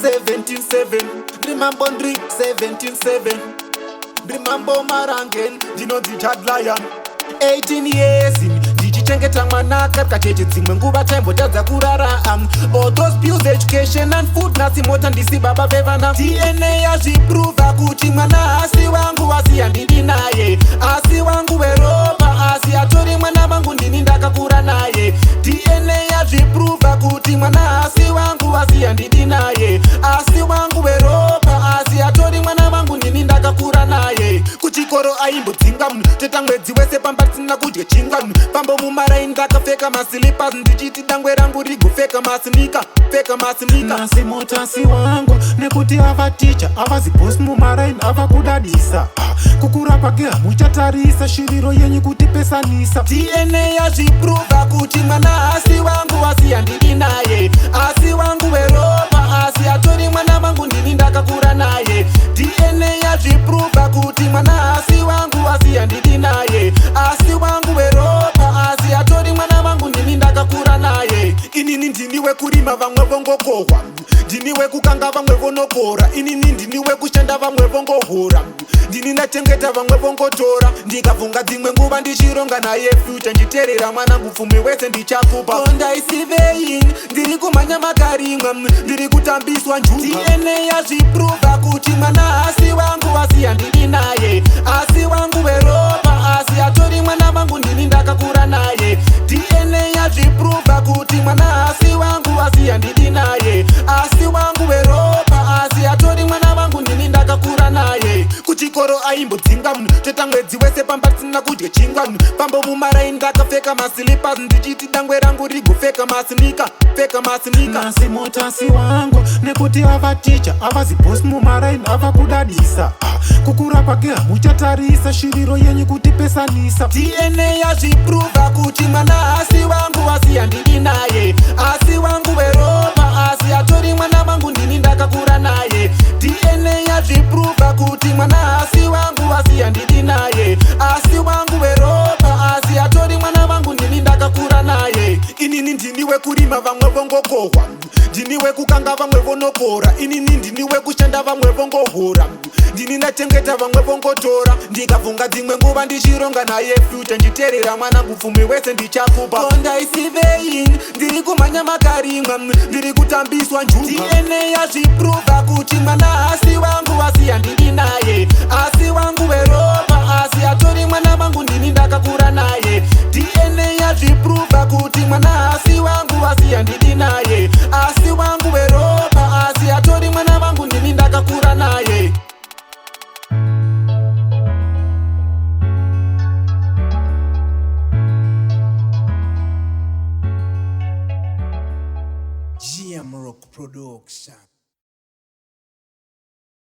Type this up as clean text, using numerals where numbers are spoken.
17-7 Ndrimambo ndri 17-7 Ndrimambo marangen ndinonzi Chad Lion 18 years ndichichengeta mwanaka katete dzimwe nguva taimbotadza kurara all those bills, education and food nasi mota ndisi baba vevana DNA yazviprova kuti mwana asi wangu asi handidi naye asi wangu weropa asi atori mwana wangu ndini ndakakura naye DNA yazviprova kuti mwana asi wangu asi handidi naye asi wangu weropa asi atori mwana wangu ndini ndakakura naye kuchikoro aimbodzinga teta mwedzi wese pamba tisina kudya chingwa pambo mumaraini ndakapfeka masilipas ndichiti dangwe rangu rigopfeka masinika nasi motasi wangu nekuti ava ticha avazi bosi mumaraini ava kudadisa kukura kwake hamuchatarisa shiriro yenyu kutipesanisa DNA yazviprova kuti mwana asi wangu asi handidi naye asi wangu weropa asi atori mwana wangu ndini ndakakura naye DNA yazviprova kuti mwana asi wangu asi handidi naye asi wangu weropa asi atori mwana wangu ndini ndakakura naye inini ndini wekurima vamwe vongokohwa ndini wekukanga vamwe vonokora inini ndini wekushanda vamwe vongohora ndini ndachengeta vamwe vongotora ndikavhunga dzimwe nguva ndichironga naye future nditerera mwanangu pfumi wese ndichakupa ondaisivein ndiri kumhanya makarimwa ndiri kutambiswa njuga DNA yazviprova kuti mwana asi wangu asi handidi naye asi wangu weropa asi atori mwana wangu ndini ndakakura naye DNA yazviprova kuti mwana asi wangu asi handidi naye asi wangu weropa asi atori mwana wangu ndini ndakakura naye kuchikoro aimbodzinga teta mwedzi wese pamba tisina kudya chingwa pambo mumaraini ndakapfeka masilipas ndichiti dangwe rangu rigopfeka masinika nasi motasi wangu nekuti ava ticha avazi bosi mumaraini ava kudadisa kukura kwake hamuchatarisa shiriro yenyu kutipesanisa DNA yazviprova kuti mwana asi wangu asi handidi naye asi wangu weropa asi atori mwana wangu ndini ndakakura naye DNA yazviprova kuti mwana asi wangu asi handidi naye asi wangu weropa asi atori mwana wangu ndini ndakakura naye inini ndini wekurima vamwe vongokohwa ndini wekukanga vamwe vonokora inini ndini wekushanda vamwe vongohora ndini ndachengeta vamwe vongotora ndikavhunga dzimwe nguva ndichironga naye future nditerera mwanangu pfumi wese ndichakupa ondaisivein ndiri kumhanya makarimwa ndiri kutambiswa njuga DNA yazviprova kuti mwana asi wangu asi handidi naye asi wangu weropa asi atori mwana wangu ndini ndakakura naye DNA yazviprova kuti mwana asi wangu asi handidi naye asi wangu weropa asi atori mwana wangu ndini ndakakura naye GM Rock Production.